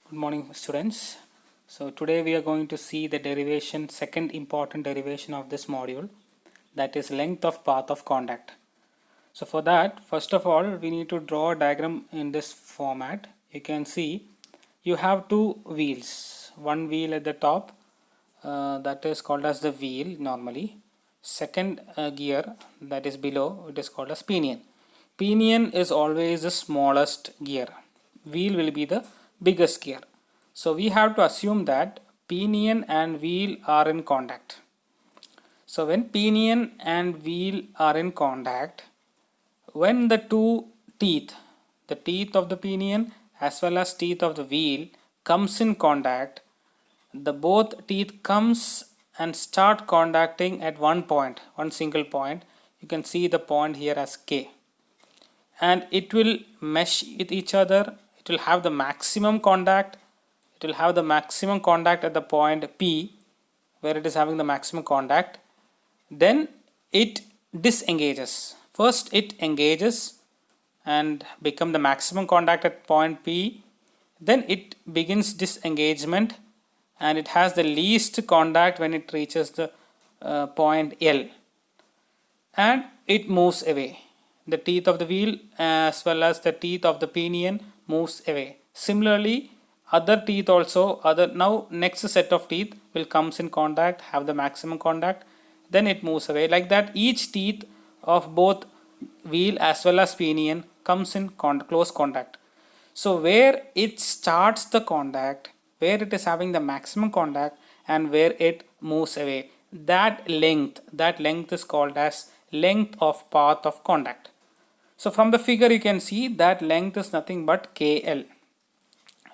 Good morning, students. So today we are going to see the derivation, second important derivation of this module, that is length of path of contact. So for that, first of all, we need to draw a diagram in this format. You can see you have two wheels, one wheel at the top, that is called as the wheel normally. Second gear, that is below, it is called as pinion. Pinion is always the smallest gear. Wheel will be the biggest gear. So we have to assume that pinion and wheel are in contact. So when pinion and wheel are in contact, when the two teeth, the teeth of the pinion as well as teeth of the wheel comes in contact, the both teeth comes and start contacting at one point, one single point. You can see the point here as K, and it will mesh with each other. It will have the maximum contact. It will have the maximum contact at the point P, where it is having the maximum contact. Then it disengages. First it engages and become the maximum contact at point P. Then it begins disengagement and it has the least contact when it reaches the point L, and it moves away. The teeth of the wheel as well as the teeth of the pinion moves away. Similarly, other teeth also, now next set of teeth will comes in contact, have the maximum contact, then it moves away. Like that, each teeth of both wheel as well as pinion comes in close contact. So where it starts the contact, where it is having the maximum contact and where it moves away, that length is called as length of path of contact. So from the figure you can see that length is nothing but KL.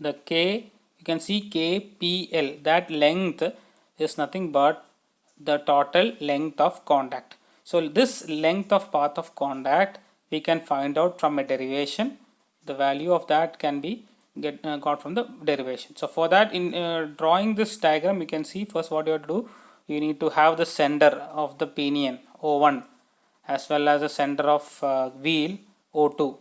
The K, you can see KPL, that length is nothing but the total length of contact. So this length of path of contact we can find out from a derivation. The value of that can be got from the derivation. So for that, in drawing this diagram, you can see first what you have to do, you need to have the center of the pinion O1 as well as the center of wheel O2.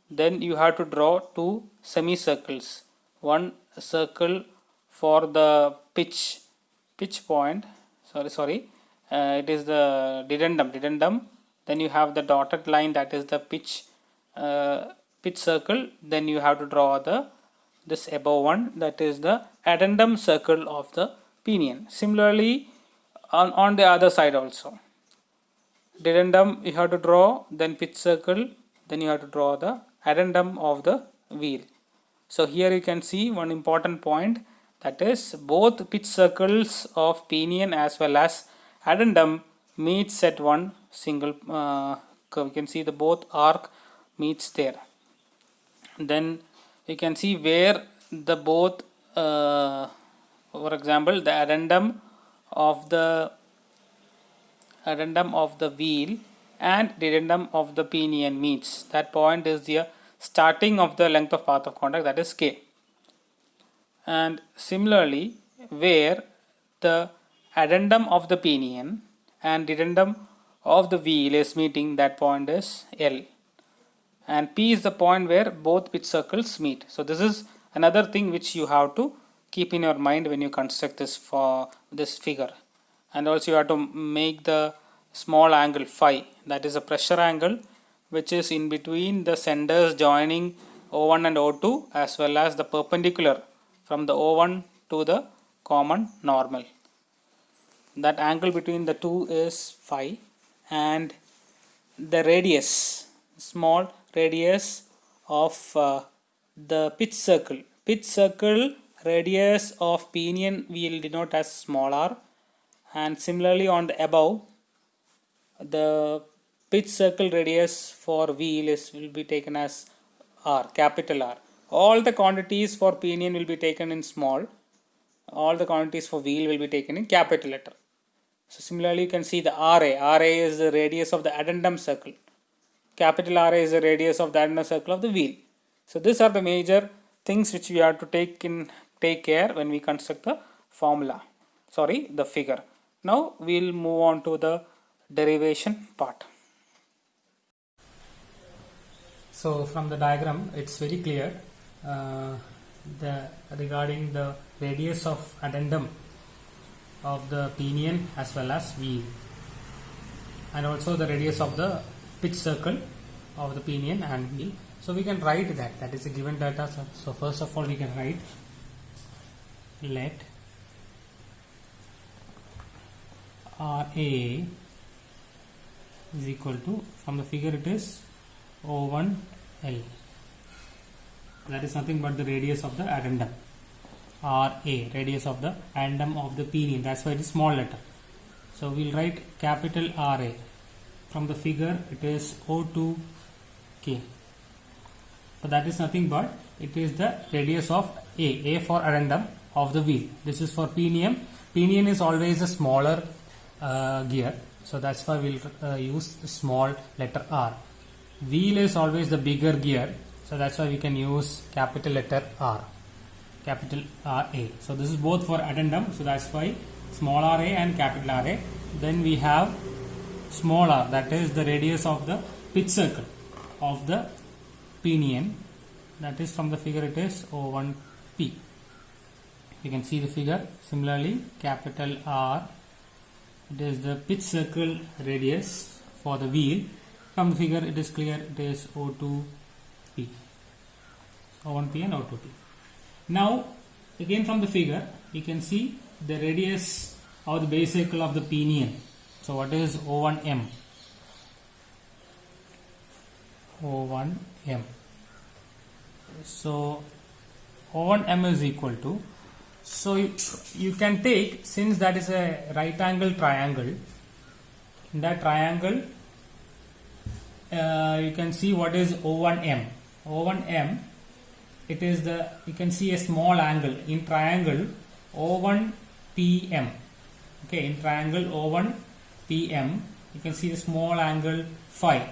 Then you have to draw two semicircles, one circle for the pitch point, sorry, it is the dedendum. Then you have the dotted line, that is the pitch circle. Then you have to draw this above one, that is the addendum circle of the pinion. Similarly, on the other side also, dedendum you have to draw, then pitch circle, then you have to draw the addendum of the wheel. So here you can see one important point, that is both pitch circles of pinion as well as addendum meets at one single curve. You can see the both arc meets there. Then you can see where the both for example the addendum of the wheel and dedendum of the pinion meets, that point is the starting of the length of path of contact, that is K. And similarly, where the addendum of the pinion and dedendum of the wheel is meeting, that point is L. And P is the point where both pitch circles meet. So this is another thing which you have to keep in your mind when you construct this for this figure. And also you have to make the small angle phi, that is a pressure angle, which is in between the centers joining O1 and O2 as well as the perpendicular from the O1 to the common normal. That angle between the two is phi, and the radius, small radius of the pitch circle radius of pinion we will denote as small r, and similarly on the above, the pitch circle radius for wheel will be taken as r, capital R. All the quantities for pinion will be taken in small, all the quantities for wheel will be taken in capital letter. So similarly you can see the RA is the radius of the addendum circle, capital RA is the radius of the addendum circle of the wheel. So these are the major things which we have to take care when we construct the the figure. Now we will move on to the derivation part. So from the diagram it's very clear, regarding the radius of addendum of the pinion as well as wheel, and also the radius of the pitch circle of the pinion and wheel. So we can write that is a given data. So first of all we can write let RA is equal to, from the figure it is O1L, that is nothing but the radius of the addendum. RA, radius of the addendum of the pinion, that's why it is small letter. So we'll write capital RA. From the figure it is O2K, but that is nothing but it is the radius of A for addendum of the wheel. This is for pinion. Pinion is always a smaller gear, so that's why we'll use the small letter R. Wheel is always the bigger gear, so that's why we can use capital letter R, capital RA. So this is both for addendum, so that's why small RA and capital RA. Then we have small r, that is the radius of the pitch circle of the pinion, that is from the figure it is O1P. You can see the figure. Similarly, capital R, it is the pitch circle radius for the wheel. From the figure it is clear, it is O2P, O1P and O2P. Now again from the figure you can see the radius of the base circle of the pinion. So what is O1M? O1M. So O1M is equal to, so you can take, since that is a right angle triangle, in that triangle you can see what is O1M. O1M, it is the, you can see a small angle in triangle O1PM. Okay, in triangle O1PM you can see the small angle phi.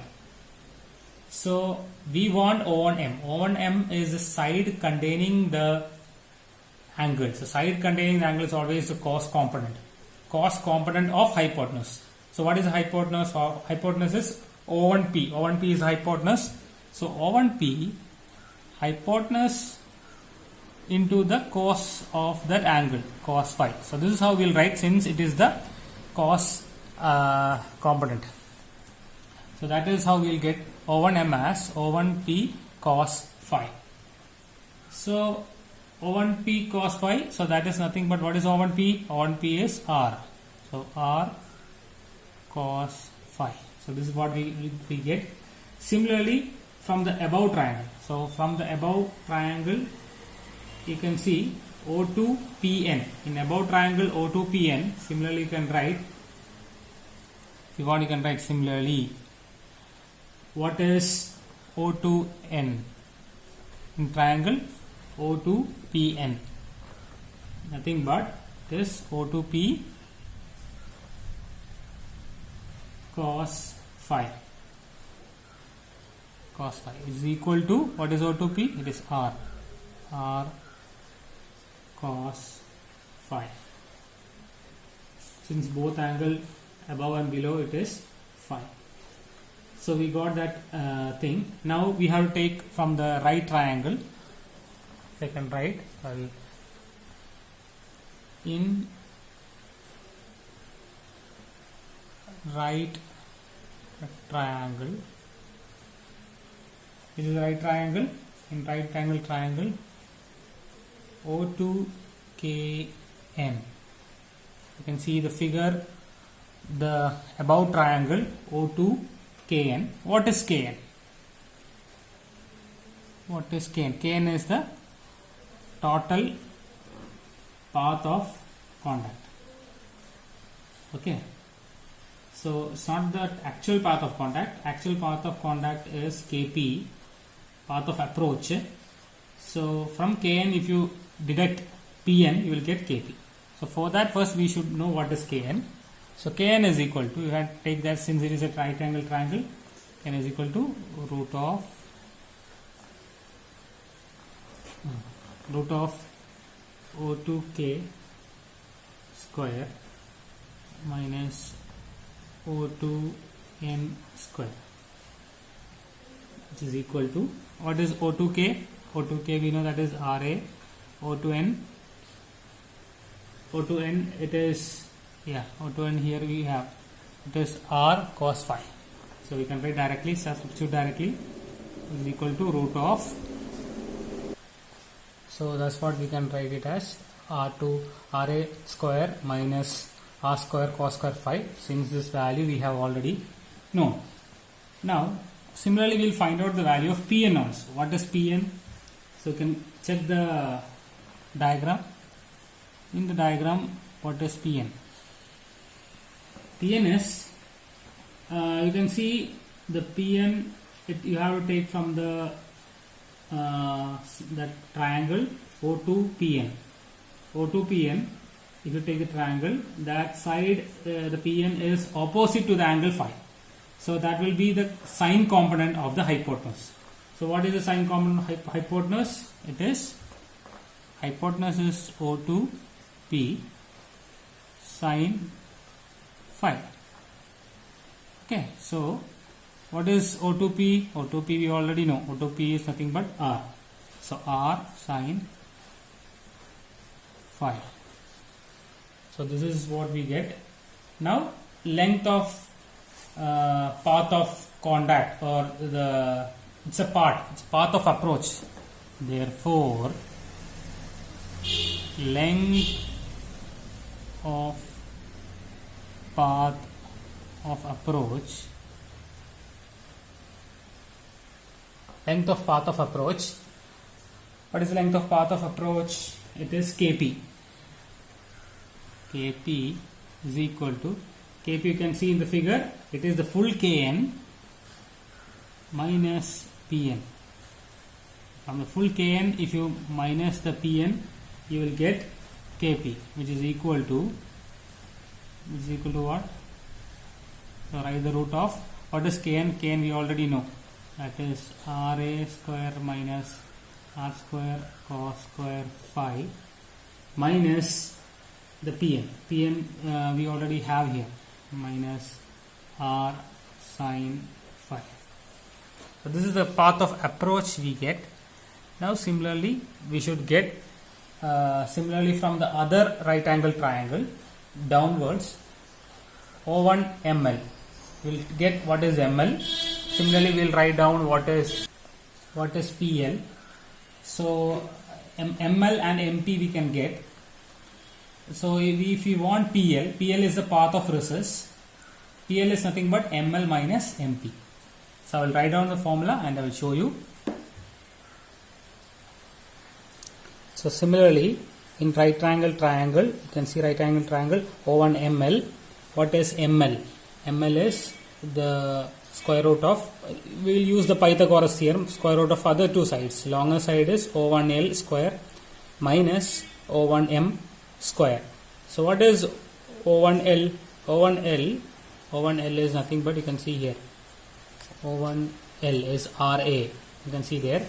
So we want O1M. O1M is the side containing the angle. So side containing the angle is always the cos component of hypotenuse. So what is the hypotenuse? Hypotenuse is O1P. O1P is hypotenuse. So O1P, hypotenuse into the cos of that angle, cos phi. So this is how we'll write, since it is the cos component. So that is how we'll get O1M as O1P cos phi. So O1P cos phi, so that is nothing but what is O1P? O1P is R. So R cos phi. So this is what we get. Similarly, from the above triangle. So from the above triangle you can see O2PN. In above triangle O2PN, similarly you can write, if you want you can write similarly, what is O2N? In triangle O2PN, nothing but this O2P cos phi. Cos phi is equal to, what is O2P? It is R. R cos phi. Since both angle above and below it is phi. So we got that thing. Now we have to take from the right triangle. Second right, in right triangle, this is the right triangle. In right angle triangle O2KN, you can see the figure, the above triangle O2KN. What is KN? What is KN? KN is the total path of contact. Okay, so it's not the actual path of contact. Actual path of contact is KP, path of approach. So from KN, if you deduct PN, you will get KP. So for that, first we should know what is KN. So KN is equal to, you have to take that, since it is a right angle triangle, KN is equal to root of O2K square minus O2N square, which is equal to, what is O2K? O2K we know that is RA O to n, it is, yeah, O to n here we have, it is r cos phi. So we can write directly, substitute directly, is equal to root of, so that's what we can write it as, RA square minus r square cos square phi, since this value we have already known. Now similarly we will find out the value of Pn also. What is Pn? So you can check the diagram. In the diagram, what is Pn? Pn is, you can see the Pn, you have to take from the that triangle O2Pn. O2Pn, if you take the triangle, that side the Pn is opposite to the angle phi. So that will be the sine component of the hypotenuse. So what is the sine component of hypotenuse? It is, hypotenuse is O2P sine phi. Okay, so what is O2P? O2P we already know. O2P is nothing but R. So R sine phi. So this is what we get. Now length of path of contact, or it's a path of approach. Therefore length of path of approach, what is the length of path of approach? It is Kp. Kp is equal to, Kp you can see in the figure, it is the full Kn minus Pn. From the full Kn, if you minus the Pn, you will get Kp, which is equal to what? So write the root of, what is Kn? Kn we already know, that is Ra square minus r square cos square phi minus the Pn. Pn we already have here, minus r sine phi. So this is the path of approach we get. Now similarly we should get, similarly from the other right angle triangle downwards, O1 ml. We'll get what is ml. Similarly we will write down what is PL. So ml and MP we can get. So if you want PL is the path of recess. PL is nothing but ml minus MP. So I will write down the formula and I will show you. So similarly in right triangle, you can see right angle triangle O1 ml. What is ml? ml is the square root of, we will use the Pythagoras theorem, square root of other two sides. Longer side is O1L square minus O1M square. So what is O1L? O1L is nothing but, you can see here, O1L is RA, you can see there.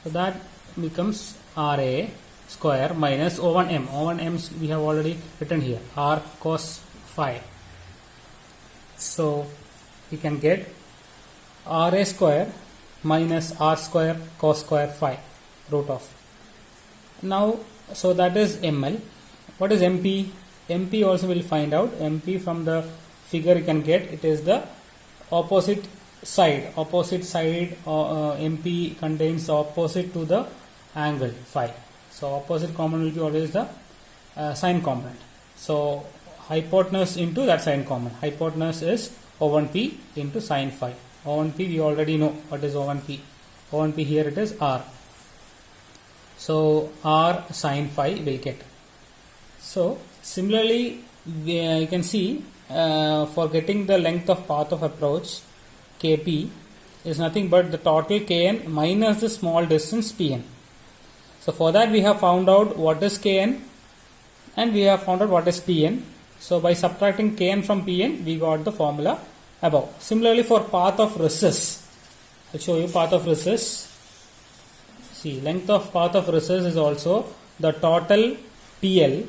So that becomes RA square minus O1M. O1M we have already written here, R cos phi. So we can get RA square minus R square cos square phi, root of. Now, so that is ml. What is MP? MP also will find out. MP from the figure you can get, it is the opposite side. MP contains the opposite to the angle phi. So opposite component will be always the sine component. So hypotenuse into that sine component. Hypotenuse is O1p into sine phi. O1p we already know what is O1p. O1p here it is R. So R sine phi will get. So similarly you can see for getting the length of path of approach, Kp is nothing but the total Kn minus the small distance Pn. So for that we have found out what is Kn and we have found out what is Pn. So by subtracting Kn from Pn, we got the formula above. Similarly for path of recess, I'll show you path of recess. See, length of path of recess is also the total PL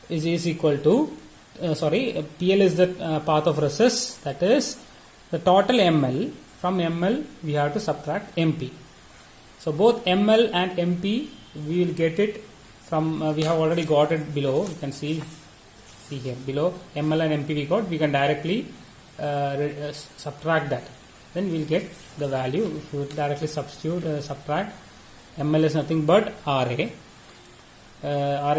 is equal to, PL is the path of recess, that is the total ML. From ML we have to subtract MP. So both ML and MP we will get it from we have already got it below. You can see here below ml and mp we got. We can directly subtract that. Then we'll get the value. If you directly substitute subtract, ml is nothing but ra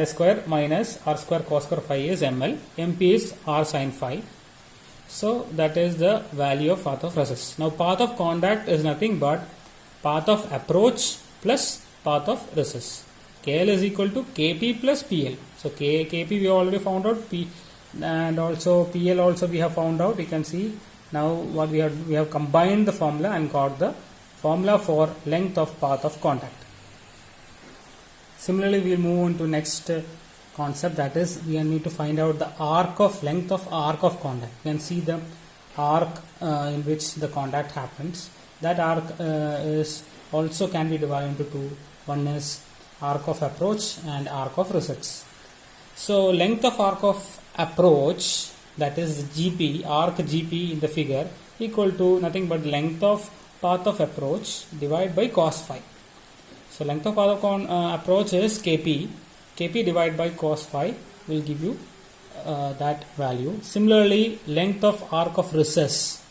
square minus r square cos square phi is ml, mp is r sin phi. So that is the value of path of recess. Now path of contact is nothing but path of approach plus path of recess. KL is equal to KP plus PL. So KP we already found out, and also PL also we have found out. You can see now what we have combined the formula and got the formula for length of path of contact. Similarly, we will move on to next concept, that is we need to find out the length of arc of contact. You can see the arc in which the contact happens. That arc is also can be divided into two. One is arc of approach and arc of recess. So length of arc of approach, that is GP, arc GP in the figure, equal to nothing but length of path of approach divided by cos phi. So length of path of approach is KP. KP divided by cos phi will give you that value. Similarly, length of arc of recess,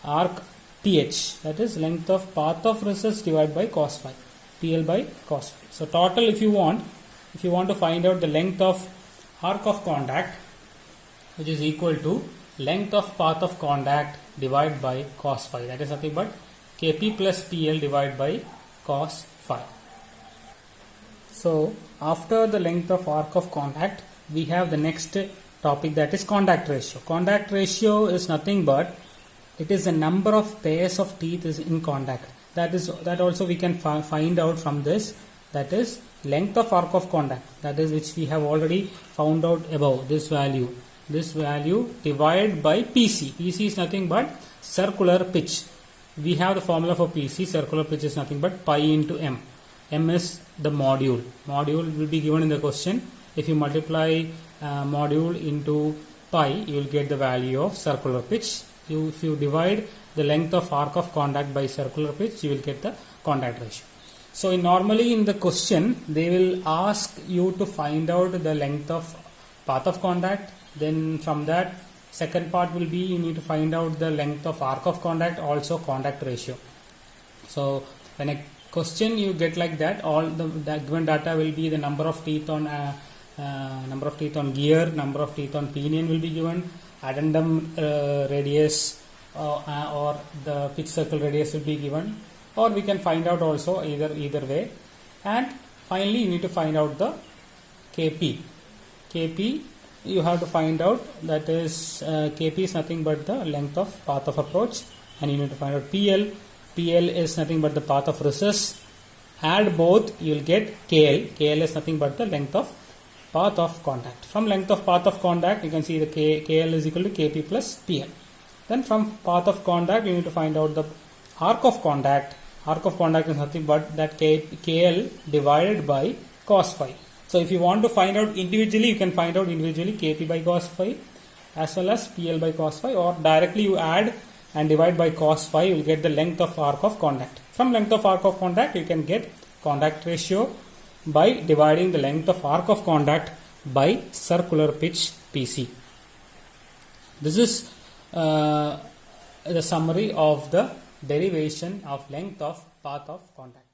arc PH, that is length of path of recess divided by cos phi, PL by cos phi. So total, if you want to find out the length of arc of contact, which is equal to length of path of contact divided by cos phi, that is nothing but KP plus PL divided by cos phi. So after the length of arc of contact, we have the next topic, that is contact ratio. Contact ratio is nothing but it is the number of pairs of teeth is in contact. That also we can find out from this. That is length of arc of contact. That is which we have already found out above. This value divided by PC. PC is nothing but circular pitch. We have the formula for PC. Circular pitch is nothing but pi into m. M is the module. Module will be given in the question. If you multiply module into pi, you will get the value of circular pitch. If you divide the length of arc of contact by circular pitch, you will get the contact ratio. So normally in the question, they will ask you to find out the length of path of contact. Then from that, second part will be you need to find out the length of arc of contact, also contact ratio. So when a question you get like that, all the given data will be the number of teeth on gear, number of teeth on pinion will be given, addendum radius or the pitch circle radius will be given, or we can find out also either way. And finally you need to find out the KP you have to find out, that is KP is nothing but the length of path of approach, and you need to find out PL is nothing but the path of recess. Add both, you will get KL is nothing but the length of path of contact. From length of path of contact, you can see the KL is equal to KP plus PL. Then from path of contact, you need to find out the arc of contact. Arc of contact is nothing but that KL divided by cos phi. So if you want to find out individually, you can find out individually KP by cos phi as well as PL by cos phi, or directly you add and divide by cos phi, you will get the length of arc of contact. From length of arc of contact, you can get contact ratio by dividing the length of arc of contact by circular pitch PC. This is the summary of the derivation of length of path of contact.